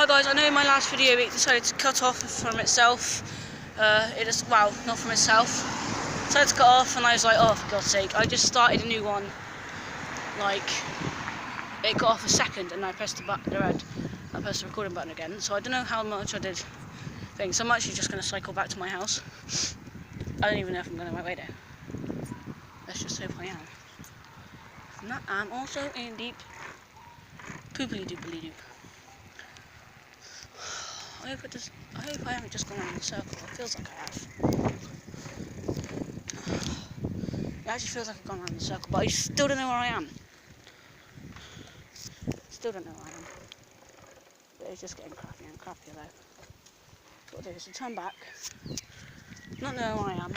guys, I know in my last video it decided to cut off from itself. Well, not from itself. Decided to cut off, and I was like, oh, for God's sake! I just started a new one. Like, it got off a second, and I pressed the recording button again. So I don't know how much I did. So I'm actually just going to cycle back to my house. I don't even know if I'm going the right way there. Let's just hope I am. If not, I'm also in deep poopily doopily doop. I hope I haven't just gone around in a circle. It feels like I have. It actually feels like I've gone around in a circle, but I still don't know where I am. Still don't know where I am. But it's just getting crappier and crappier though. What I'll do is to turn back, not know where I am.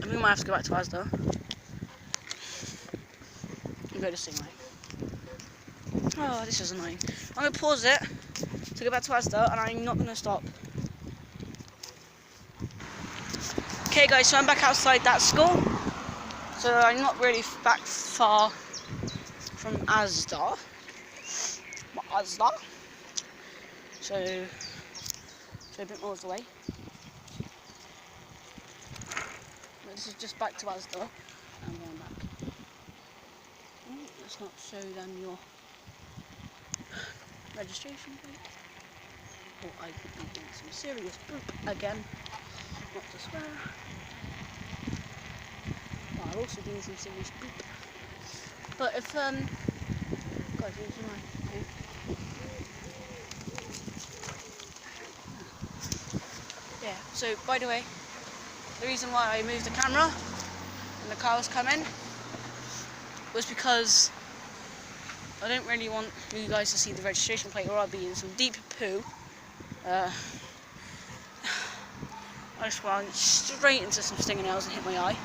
And we might have to go back to Asda and go the same way. Oh, this is annoying. I'm going to pause it to go back to Asda, and I'm not going to stop. Okay guys, so I'm back outside that school. So I'm not really back far from Asda. So a bit more of the way. But this is just back to Asda. I'm going back. Let's not show them your registration plate. Or I could be doing some serious poop again. Not to swear. Well, I'll also do some serious poop. But if guys, here's my thing. Yeah, so by the way, the reason why I moved the camera and the car was coming was because I don't really want you guys to see the registration plate, or I'll be in some deep poo. I just ran straight into some stingnails and hit my eye.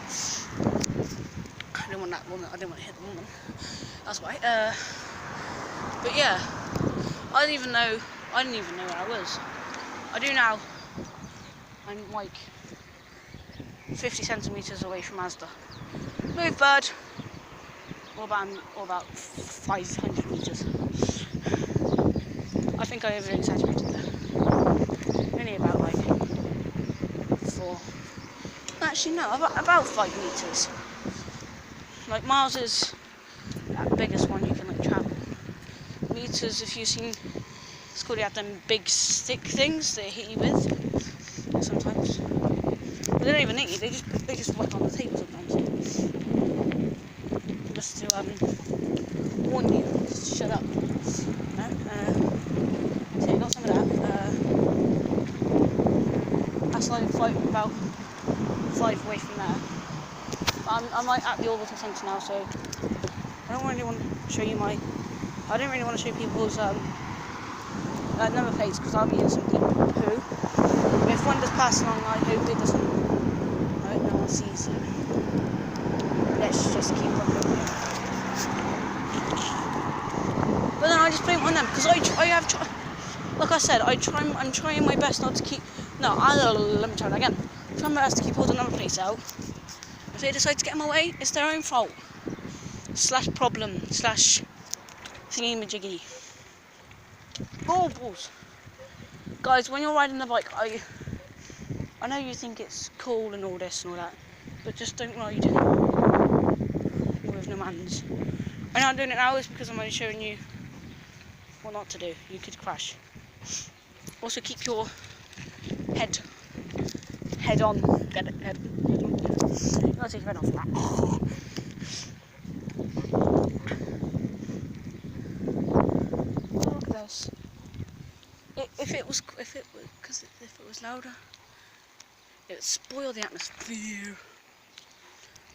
I didn't want that woman. I didn't want to hit the woman. That's why. But yeah, I didn't even know where I was. I do now. I'm like 50 centimeters away from Asda. Move, bird. Or about 500 meters. I think I over exaggerated there. Only about like 4. Actually, no, about 5 meters. Like miles is that biggest one you can like travel. Meters, if you've seen school, they have them big stick things they hit you with sometimes. But they don't even hit you. They just whack on the table sometimes. Just to warn you, just shut up. No? So you got some of that. That's like about 5 away from there. I'm like at the orbital centre now, so I don't really want to show you I don't really want to show people's number plates, because I'll be in some deep poo. If one does pass along, I hope it doesn't. I hope no one sees it. Let's just keep on going. But then I just blame it on them, because I have tried. Like I said, I'm trying my best not to keep. No, let me try that again. I'm trying my best to keep all the number plates out. If they decide to get in my way, it's their own fault. / problem / thingy-majiggy. Balls. Guys, when you're riding the bike, I know you think it's cool and all this and all that, but just don't ride with no manners. I'm not doing it now is because I'm only showing you what not to do. You could crash. Also, keep your head on. Get it, head. You gotta take your head off that. Look at this. If it was louder, it would spoil the atmosphere.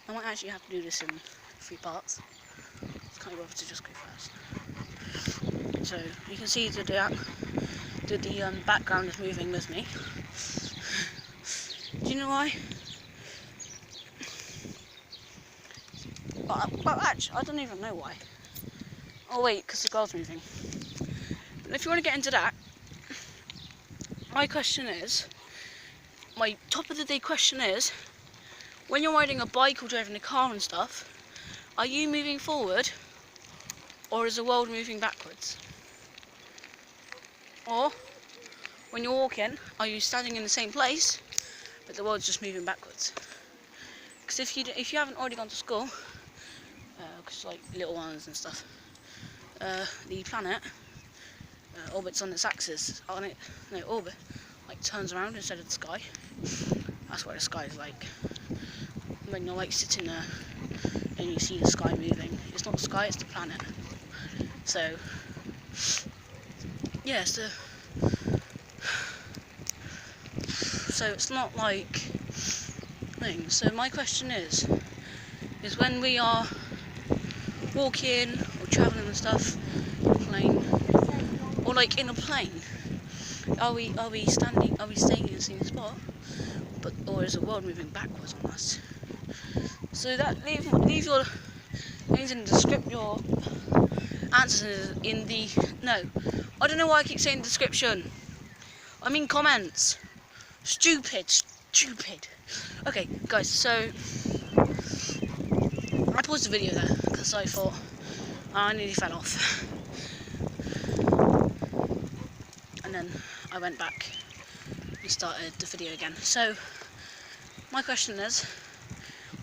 I might actually have to do this in 3 parts. It's kind of rough to just go fast. So you can see the background is moving with me. Do you know why? Well, actually, I don't even know why. Oh wait, because the girl's moving. But if you want to get into that, my top of the day question is, when you're riding a bike or driving a car and stuff, are you moving forward Or is the world moving backwards? Or, when you're walking, are you standing in the same place, but the world's just moving backwards? Because if you haven't already gone to school, because like little ones and stuff, the planet orbits on its axis, orbit, like turns around instead of the sky. That's what the sky is like. When you're like sitting there and you see the sky moving, it's not the sky, it's the planet. So, yeah, so it's not like things. So my question is when we are walking or travelling and stuff, plane, or like in a plane, are we staying in the same spot, or is the world moving backwards on us? So that leave your things in your answers in the I don't know why I keep saying description. I mean comments. Stupid. Okay, guys. So I paused the video there because I thought I nearly fell off, and then I went back and started the video again. So my question is,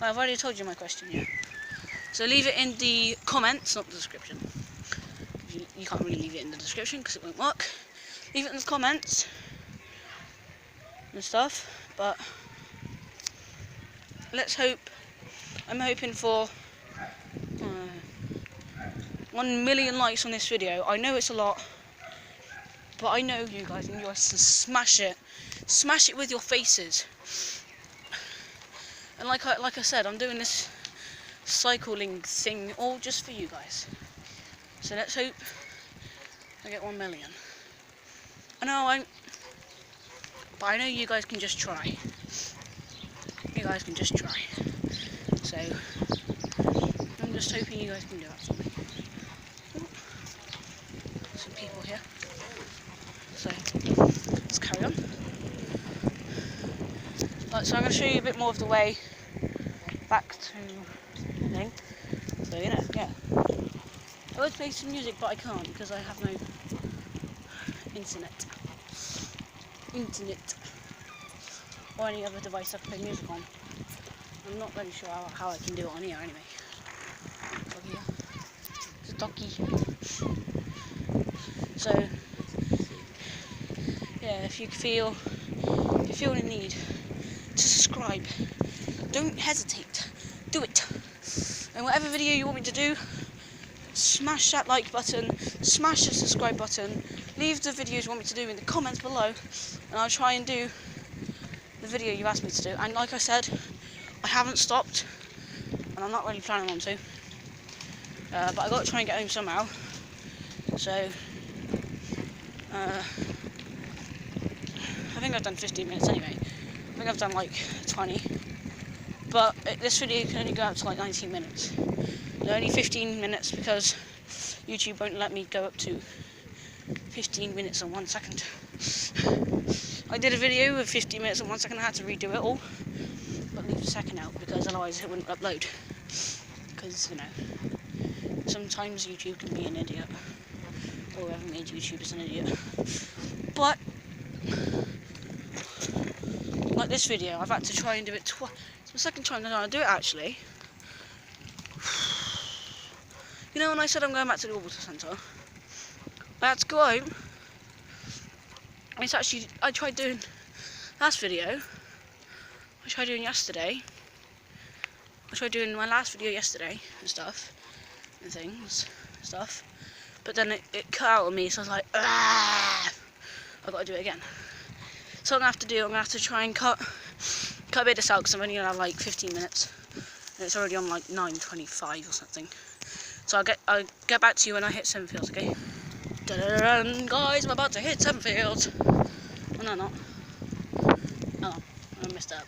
well, I've already told you my question here. So leave it in the comments, not the description. You can't really leave it in the description because it won't work. Leave it in the comments and stuff. But let's hope. I'm hoping for 1 million likes on this video. I know it's a lot, but I know you guys and you guys to smash it with your faces. And like I said, I'm doing this cycling thing all just for you guys. So let's hope I get 1 million. I know I won't, but I know you guys can just try. You guys can just try. So I'm just hoping you guys can do that for me. Some people here. So let's carry on. So I'm going to show you a bit more of the way back to the thing. So yeah. I would play some music, but I can't because I have no internet. Or any other device I can play music on. I'm not really sure how I can do it on here anyway. Stocky. So yeah, if you feel the need to subscribe, don't hesitate. Do it. And whatever video you want me to do, smash that like button, smash the subscribe button, leave the videos you want me to do in the comments below, and I'll try and do the video you asked me to do. And like I said, I haven't stopped, and I'm not really planning on to, but I got to try and get home somehow. So I think I've done 15 minutes anyway. I think I've done like 20, but this video can only go up to like 19 minutes. Only 15 minutes because YouTube won't let me go up to 15 minutes and 1 second. I did a video with 15 minutes and 1 second. I had to redo it all, but leave the second out because otherwise it wouldn't upload. Because sometimes YouTube can be an idiot, or whoever made YouTube is an idiot. But like this video, I've had to try and do it twice. It's my second time that I do it actually. You know when I said I'm going back to the water centre, I had to go home. It's actually, I tried doing last video, I tried doing yesterday, I tried doing my last video yesterday and stuff, and stuff, but then it cut out on me, so I was like, I've got to do it again. So I'm going to have to try and cut a bit of this out, because I'm only going to have like 15 minutes, and it's already on like 9:25 or something. So I'll get back to you when I hit Sevenfields, okay? Da-da-da-dun, guys, I'm about to hit Sevenfields. Oh, no, not. Oh, I messed up.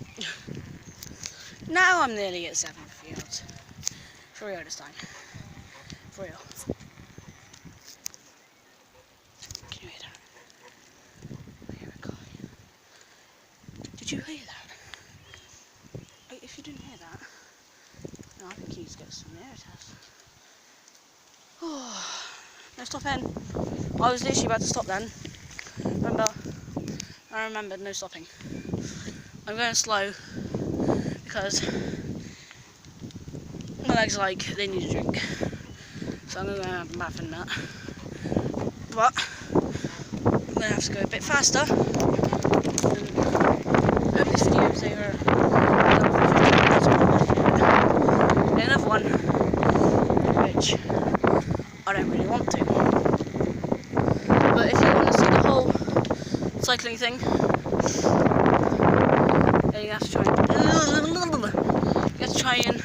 Now I'm nearly at Sevenfields. For real this time. For real. Can you hear that? I hear a guy. Did you hear that? If you didn't hear that, no, I think he's got some air test. No stopping. I was literally about to stop then. Remember? I remembered no stopping. I'm going slow because my legs like they need a drink. So I'm going to have a bath in that. But I'm going to have to go a bit faster. And hope this video is over. Another one, which I don't really want to. But if you want to see the whole cycling thing, then you have to try and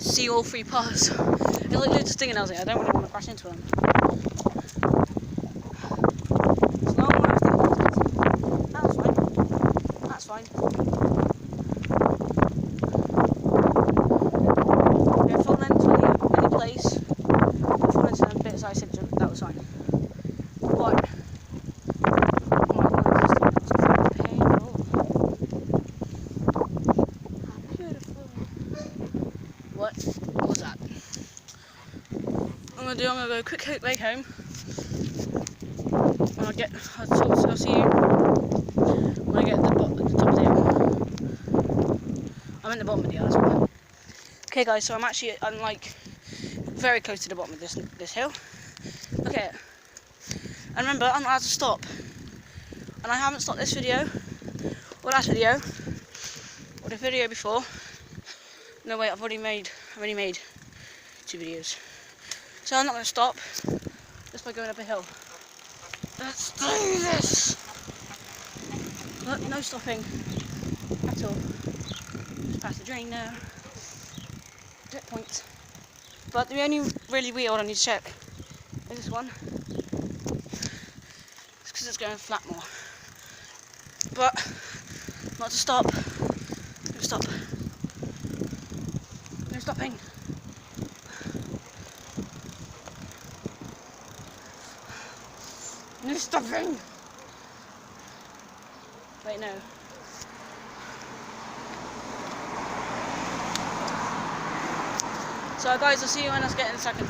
see all 3 parts. There's like loads of stinging nails here. I don't really want to crash into them. So no one wants to think about it. That's fine. If I fall into any place, if I fall into them bits I said, that was fine. But what was that? I'm gonna go quick leg home. And I'll see you when I get to the top of the hill. I'm in the bottom of the hill, that's what. Okay guys, so I'm like very close to the bottom of this hill. Look at it. And remember, I'm not allowed to stop. And I haven't stopped this video, or last video, or the video before. No wait, I've already made 2 videos. So I'm not going to stop, just by going up a hill. Let's do this! Look, no stopping at all. Just past the drain there. Drip point. But the only really wheel I need to check is this one. It's because it's going flat more. But not to stop. No stop. No stopping. No stopping! Wait, no. So guys, I'll see you when I get in a second.